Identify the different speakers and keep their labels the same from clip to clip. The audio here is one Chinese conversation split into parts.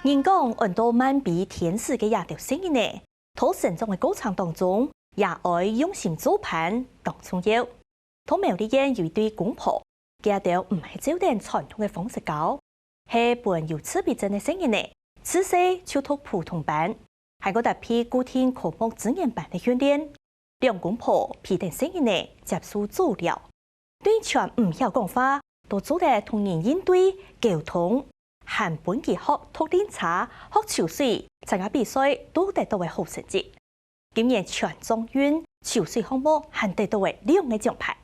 Speaker 1: 人讲很多慢比天使嘅夜条声音呢，土成长嘅过程当中，也爱用心做盘当重要。土苗啲人有一对公婆，佢條唔係照定傳統嘅方式教，係伴有刺別針嘅聲音呢。此時就讀普通班，係個特批固定科目資源班嘅訓練。兩公婆批定聲音呢接受治療，對全唔曉講話，都做得同人應對溝通。韓本期學讀練茶、學潮水，參加比賽都得到為好成績。今年全狀元潮水項目還得到為2個獎牌。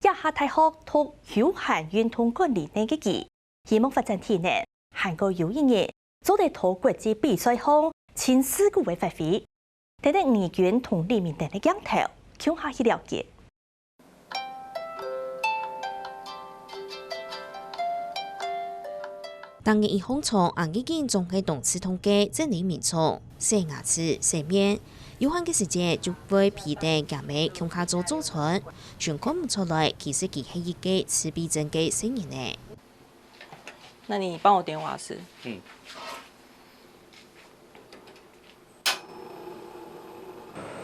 Speaker 1: 也下大學讀休閒運動管理呢嘅佢，希望發展體能，韓國有一年做得到國際比賽後前4個位發揮，睇得義軍同李明等嘅鏡頭，向下去了解。
Speaker 2: 當日一紅蟲硬已經總係動詞統計整理名稱，寫牙齒、寫面，有限嘅時間就會批定夾尾向下做組成，全看唔出來其實佢係一個自閉症嘅聲音呢。
Speaker 3: 那你幫我點瓦斯。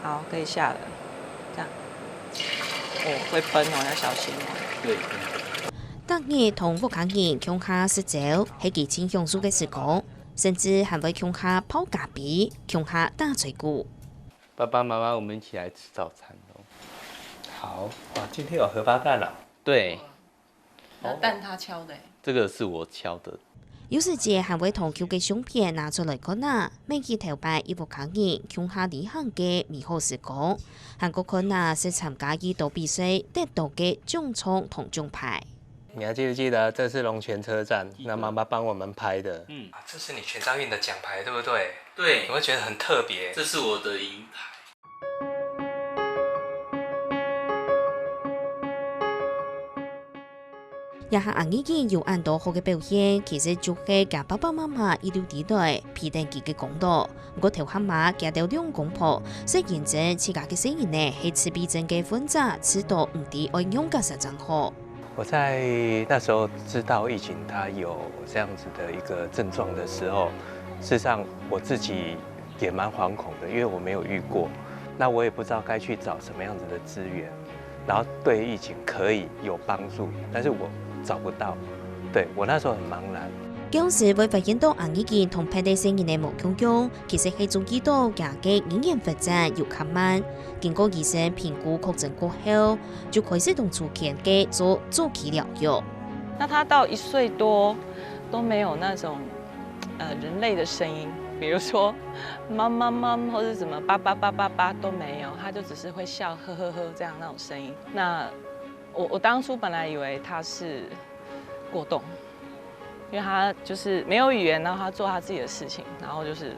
Speaker 3: 好，可以下了，這樣。會崩哦，要小心哦。
Speaker 4: 對。
Speaker 2: 當日同屋企人向下食酒，係幾千享受嘅時光，甚至還會向下泡咖啡，向下打嘴鼓。
Speaker 4: 爸爸媽媽，我們一起來吃早餐咯。好，哇，今天有荷包蛋啦。對。
Speaker 3: 那蛋他敲的。
Speaker 4: 這個是我敲的。
Speaker 2: 有時節還會同佢嘅相片拿出來看啊，每期頭擺一部客人向下旅行嘅美好時光，韓國看啊是參加呢度比賽得到嘅獎狀同獎牌。
Speaker 5: 你還記不記得這是龍泉車站？那媽媽幫我們拍的。
Speaker 6: 這是你全招運的獎牌，對不對？
Speaker 4: 對。
Speaker 6: 有沒有覺得很特別？
Speaker 4: 這是我的銀牌。
Speaker 2: 也係硬已經有按到好嘅表現，其實就係甲爸爸媽媽一路地帶批定佢嘅功勞。不過頭下馬夾到兩公婆，雖然證自家嘅聲音呢係自閉症嘅患者，知道唔啲愛用嘅實真好。
Speaker 5: 我在那時候知道疫情它有這樣子的一個症狀的時候，事實上我自己也蠻惶恐的，因為我沒有遇過，那我也不知道該去找什麼樣子的資源，然後對疫情可以有幫助，但是我找不到，對，我那時候很茫然。
Speaker 2: 當時會發現到硬已經同批定聲音嘅無共用，其實係注意到牙嘅語言發展有較慢。經過醫生評估確診過後，就開始同初期嘅做早期療育。
Speaker 3: 那他到1歲多都沒有那種人類的聲音，比如說媽媽媽或者什麼爸爸爸爸爸都沒有，他就只是會笑呵呵呵這樣那種聲音。那我當初本來以為他是過動，因為他就是沒有語言，然後他做他自己的事情，然後就是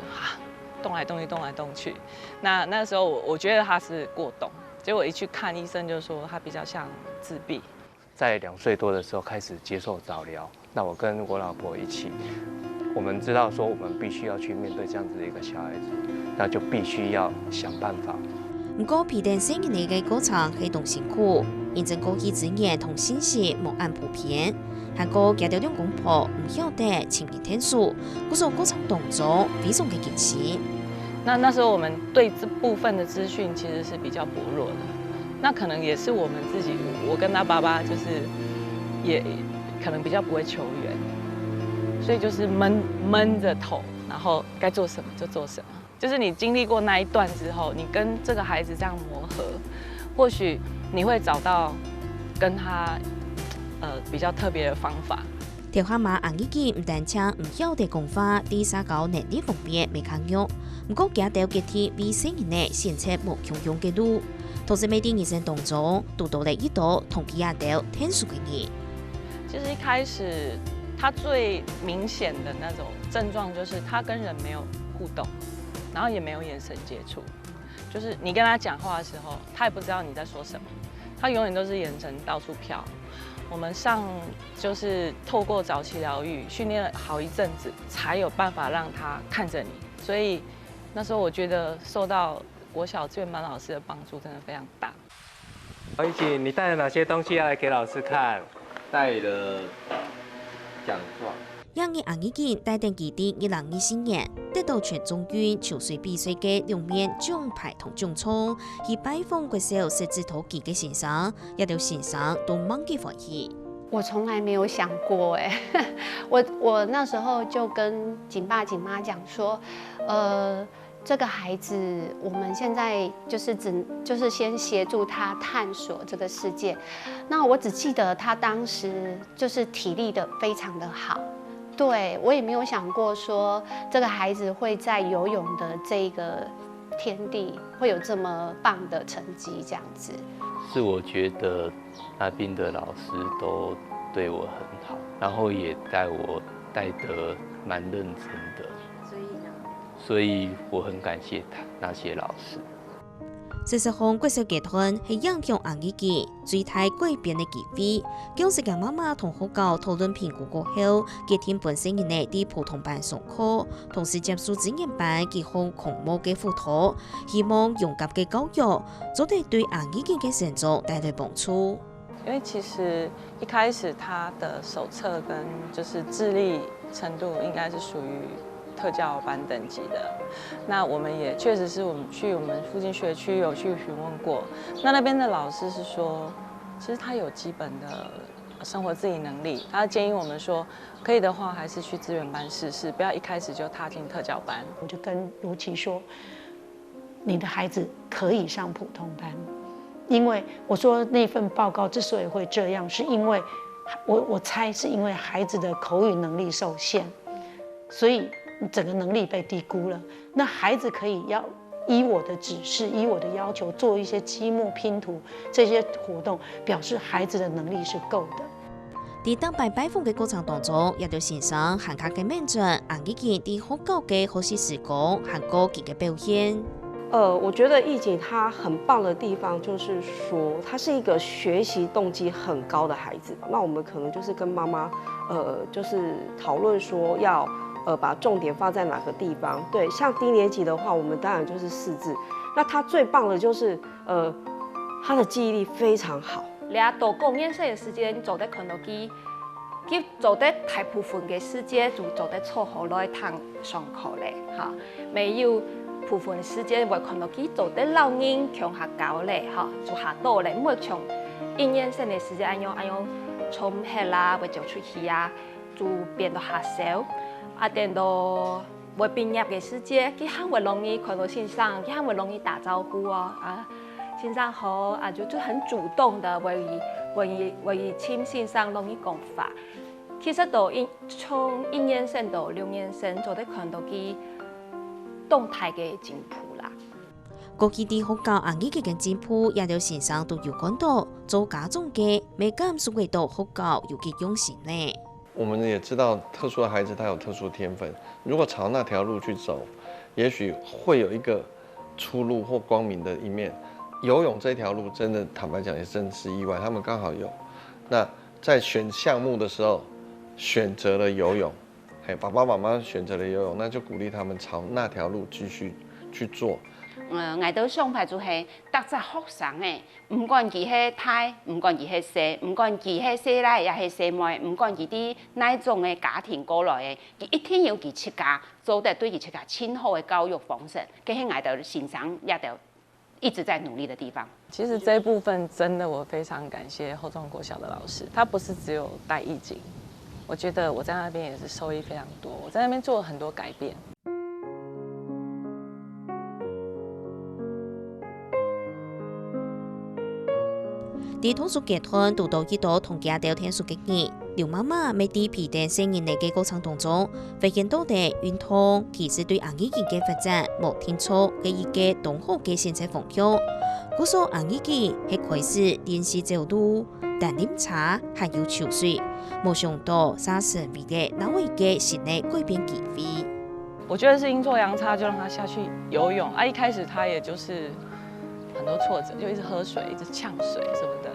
Speaker 3: 動來動去，動來動去。那時候我覺得他是過動，結果一去看醫生就說他比較像自閉。
Speaker 5: 在2歲多的時候開始接受早療，那我跟我老婆一起，我們知道說我們必須要去面對這樣子的一個小孩子，那就必須要想辦法。
Speaker 2: 不過批定聲音嘅過程係動辛苦，認證過去資源同信息無按普遍。韓國夾到兩公婆唔曉得前面天數，嗰種過程當中非常嘅驚喜。
Speaker 3: 那時候我們對這部分的資訊其實是比較薄弱的，那可能也是我們自己，我跟他爸爸就是也可能比較不會求援，所以就是悶着頭，然後該做什麼就做什麼。就是你經歷過那一段之後，你跟這個孩子這樣磨合，或許你會找到跟他比較特別的方法。
Speaker 2: 條下馬硬已經唔單止唔曉得講話，第三個能力方面未強弱，不過夾到嘅啲為聲音呢選擇無共用嘅路，同時每啲醫生當中都到嚟呢度同佢夾到天數嘅嘢。
Speaker 3: 其實一開始，他最明顯的那種症狀就是他跟人沒有互動，然後也沒有眼神接觸，就是你跟他講話的時候，他也不知道你在說什麼，他永遠都是眼神到處飄。我們上就是透過早期療育訓練了好一陣子，才有辦法讓他看着你。所以那時候我覺得受到國小資源班老師的幫助真的非常大。
Speaker 5: 一起，你帶了哪些東西要來給老師看？
Speaker 4: 帶了獎狀。
Speaker 2: 让嘅红衣健带定基地2024年得到全中运球水比赛嘅2面奖牌同奖章，而拜访嘅時候設置土記嘅先生，一條先生都滿嘅歡喜。
Speaker 7: 我從來沒有想過我那時候就跟景爸景媽講說，這個孩子我們現在就是先協助他探索這個世界。那我只記得他當時就是體力的非常的好。對，我也沒有想過說這個孩子會在游泳的這個天地會有這麼棒的成績，這樣子。
Speaker 4: 是我覺得那邊的老師都對我很好，然後也帶我帶得蠻認真的，所以我很感謝那些老師。
Speaker 2: 事實上，國小階段係影響紅衣健最大改變嘅機會。教師嘅媽媽同學校討論評估過後，佢天本身嘅呢啲普通班上課，同時接受專業班結合項目嘅輔導，希望融合嘅教育，早啲對紅衣健嘅成長帶來幫助。
Speaker 3: 因為其實一開始他的手冊跟就是智力程度應該是屬於特教班等級的，那我們也確實是我們去我們附近學區有去詢問過，那邊的老師是說，其實他有基本的生活自理能力，他建議我們說，可以的話還是去資源班試試，不要一開始就踏進特教班。
Speaker 8: 我就跟如琪說，你的孩子可以上普通班，因為我說那份報告之所以會這樣，是因為我猜是因為孩子的口語能力受限，所以整個能力被低估了。那孩子可以要依我的指示，依我的要求做一些積木拼圖這些活動，表示孩子的能力是夠的。
Speaker 2: 喺當拜訪嘅過程當中，一條先生韓卡嘅面準紅衣健喺學校嘅學習時光韓國佢嘅表現。
Speaker 9: 我覺得義景他很棒的地方就是說，他是一個學習動機很高的孩子。那我們可能就是跟媽媽，就是討論說要。把重點放在哪個地方？對，像低年級的話，我們當然就是識字。那他最棒的就是他的記憶力非常好。
Speaker 7: 你啊，度過面試的時間，做得可能佢做得大部分嘅時間就做得錯好來堂上課咧，哈，沒有部分時間會可能佢做得老人強下教咧，哈，就下多咧，唔會從應驗性嘅時間按樣衝起啦，或者出去啊，就變到下少。等到會畢業嘅時節，佢很會容易看到先生，佢很會容易打招呼啊，先生好啊，就很主動的為請先生容易講法。其實到從1年生到6年生，就得看到佢動態嘅進步啦。
Speaker 2: 過去啲學校紅衣健嘅進步，也有先生都有講到，做家長嘅未感受會到學校有幾用心呢？
Speaker 10: 我們也知道特殊的孩子他有特殊天分，如果朝那條路去走，也許會有一個出路或光明的一面。游泳這條路真的坦白講也真是意外，他們剛好有。那在選項目的時候選擇了游泳，爸爸媽媽選擇了游泳，那就鼓勵他們朝那條路繼續去做。
Speaker 11: 我到上排就係特質學生誒，唔管佢係大，唔管佢係細，唔管佢係細啦，也係細妹，唔管佢啲哪種嘅家庭過來嘅，佢一定要佢出家，做得對佢出家親好嘅教育方式，這係我到欣賞也到一直在努力的地方。
Speaker 3: 其實這一部分真的我非常感謝後莊國小的老師，他不是只有帶義景，我覺得我在那邊也是受益非常多，我在那邊做了很多改變。
Speaker 2: 啲通俗階段讀到幾多同家聊天數嘅嘢，劉媽媽未啲皮定成年嚟嘅過程當中，發現到嘅運動其實對紅衣健嘅發展冇天錯嘅一個同好嘅先設方向。嗰所紅衣健係開始練習走路、但飲茶，還有游水，冇想到殺神為嘅那位嘅新嘅改變機會。
Speaker 3: 我覺得是陰錯陽差，就讓他下去游泳啊！一開始他也就是很多挫折，就一直喝水，一直嗆水什麼的。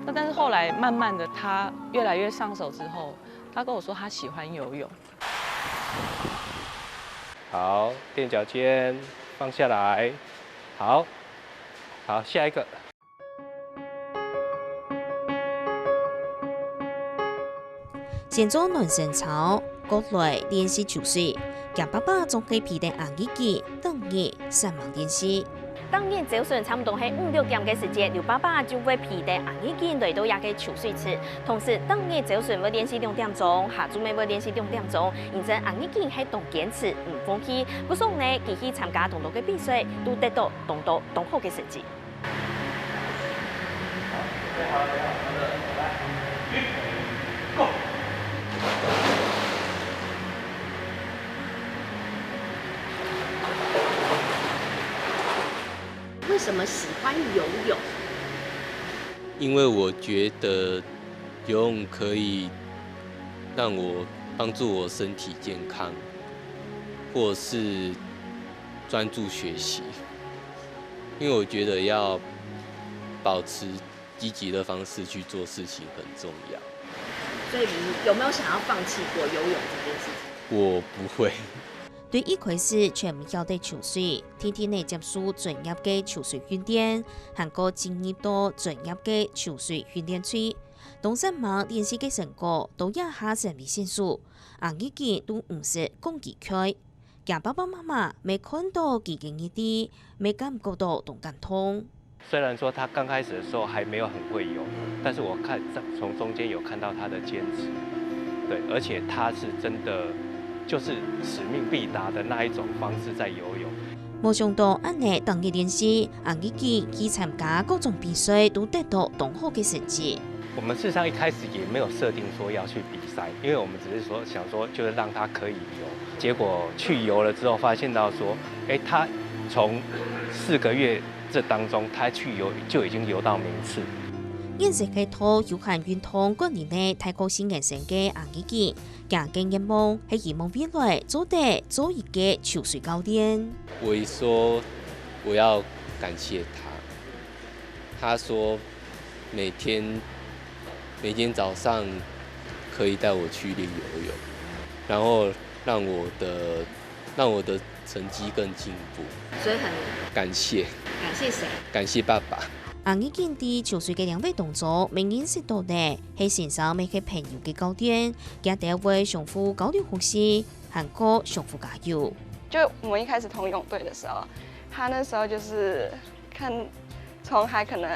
Speaker 3: 那但是後來慢慢的，他越來越上手之後，他跟我說他喜歡游泳。
Speaker 4: 好，墊腳尖，放下來。好，好，下一個。
Speaker 2: 先做暖身操，国来练习球水，甲爸爸总去皮定红衣机，等日上网练习。
Speaker 12: 当日早上差不多係5、6點嘅時間，劉爸爸就會皮帶紅衣機來到一個球水池。同時，當日早上會練習2點鐘，下晝咪會練習2點鐘。認真紅衣機係當堅持唔放棄。嗰時候呢，佢去參加同道嘅比賽，都得到同好嘅成績。
Speaker 11: 为什么喜欢游泳？
Speaker 4: 因为我觉得游泳可以让我帮助我身体健康，或是专注学习。因为我觉得要保持积极的方式去做事情很重要。
Speaker 11: 所以你有没有想要放弃过游泳这件事情？
Speaker 4: 我不会。
Speaker 2: 对一開始全唔曉得游水，天天嚟接受專業嘅游水訓練，韓國進入到專業嘅游水訓練區。當時嘛練習嘅成果都一下成為線數，紅衣機都唔是講技巧。家爸爸媽媽沒看到佢嘅一啲，沒感覺到同感通。
Speaker 5: 虽然说他刚开始的时候还没有很会游，但是我从中间有看到他的坚持，对，而且他是真的就是使命必达的那一种方式在游泳。
Speaker 2: 冇想到安尼當日練習，紅衣機去參加各種比賽都得到同好嘅成績。
Speaker 5: 我們事實上一開始也沒有設定說要去比賽，因為我們只是說想說就是讓他可以游。結果去游了之後，發現到說，他從4個月這當中，他去游就已經游到名次。
Speaker 2: 現時嘅套有限運動嗰年呢，太過新人成嘅紅衣機，家嘅願望係希望未來做一個游水教練。
Speaker 4: 我一說我要感謝他說每天早上可以帶我去練游泳，然後讓我的成績更進步。
Speaker 12: 所以很
Speaker 4: 感謝。
Speaker 12: 感謝誰？
Speaker 4: 感謝爸爸。
Speaker 2: 紅衣機啲游水嘅兩位動作，明顯識到呢係線上未係朋友嘅教練，佢哋會相互交流學習，韓國相互加油。
Speaker 13: 就我們一開始同泳隊的時候，他那時候就是從還可能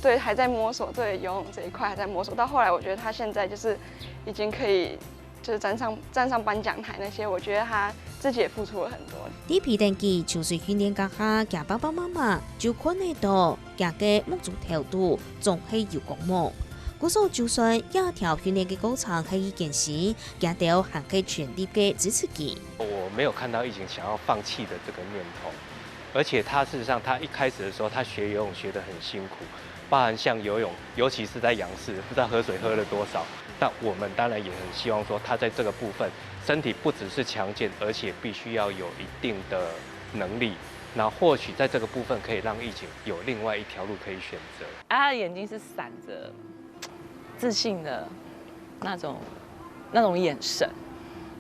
Speaker 13: 對還在摸索對游泳這一塊還在摸索，到後來我覺得他現在就是已經可以就是站上頒獎台那些，我覺得他自己也付出了很多。
Speaker 2: 啲皮定機游水訓練家下，家爸爸媽媽就看得到家嘅目標條度仲係有光芒。嗰時候就算一條訓練嘅過程係一件事，家都還可以全力嘅支持佢。
Speaker 5: 我沒有看到易景想要放棄的這個念頭，而且他事實上他一開始的時候，他學游泳學得很辛苦，包含像游泳，尤其是在仰式，不知道喝水喝了多少。那我們當然也很希望說，他在這個部分身體不只是強健，而且必須要有一定的能力。那或許在這個部分可以讓易景有另外一條路可以選擇。
Speaker 3: 他的眼睛是閃着自信的那種眼神，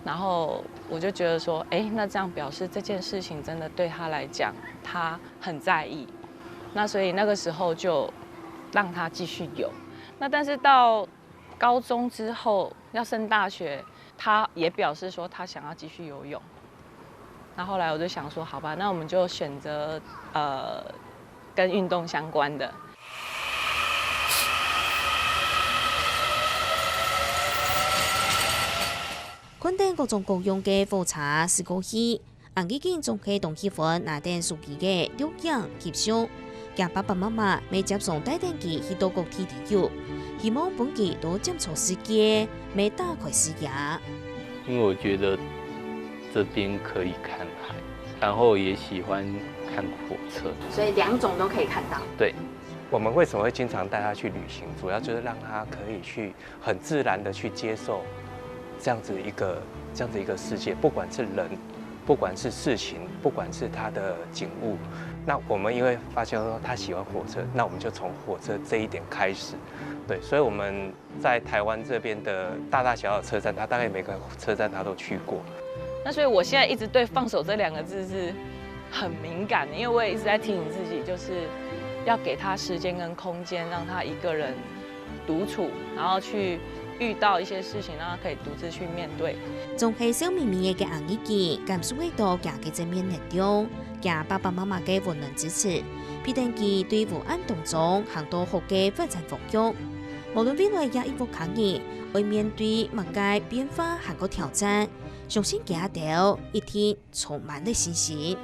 Speaker 3: 然後我就覺得說，那這樣表示這件事情真的對他來講，他很在意。那所以那個時候就讓他繼續游。那但是到高中之後要升大學，他也表示說他想要繼續游泳。那後來我就想說，好吧，那我們就選擇跟運動相關的。
Speaker 2: 昆定各種各樣嘅課程試過去，紅衣機仲係同結婚拿定屬於嘅錄影翕相，家爸爸媽媽未接送帶定佢去到各地旅遊，希望本期都接觸世界，未打開視野。
Speaker 4: 因為我覺得這邊可以看海，然後也喜歡看火車，
Speaker 12: 所以兩種都可以看到。
Speaker 5: 對，我們為什麼會經常帶他去旅行？主要就是讓他可以去很自然的去接受這樣子一個世界，不管是人，不管是事情，不管是他的景物。那我們因為發現說他喜歡火車，那我們就從火車這一點開始。對，所以我們在台灣這邊的大大小小車站，他大概每個車站他都去過。
Speaker 3: 那所以我現在一直對放手這兩個字是很敏感的，因為我也一直在提醒自己，就是要給他時間跟空間，讓他一個人獨處，然後去遇到一些事情，让他可以独自去面对。
Speaker 2: 总系小咪咪嘅红日记，感受到家嘅正面力量，家爸爸妈妈嘅温暖支持，必定佢对胡安当中行到好嘅发展服务。無論未來也一步抗疫，會面對物界變化和個挑戰，相信家庭一天充滿了信心。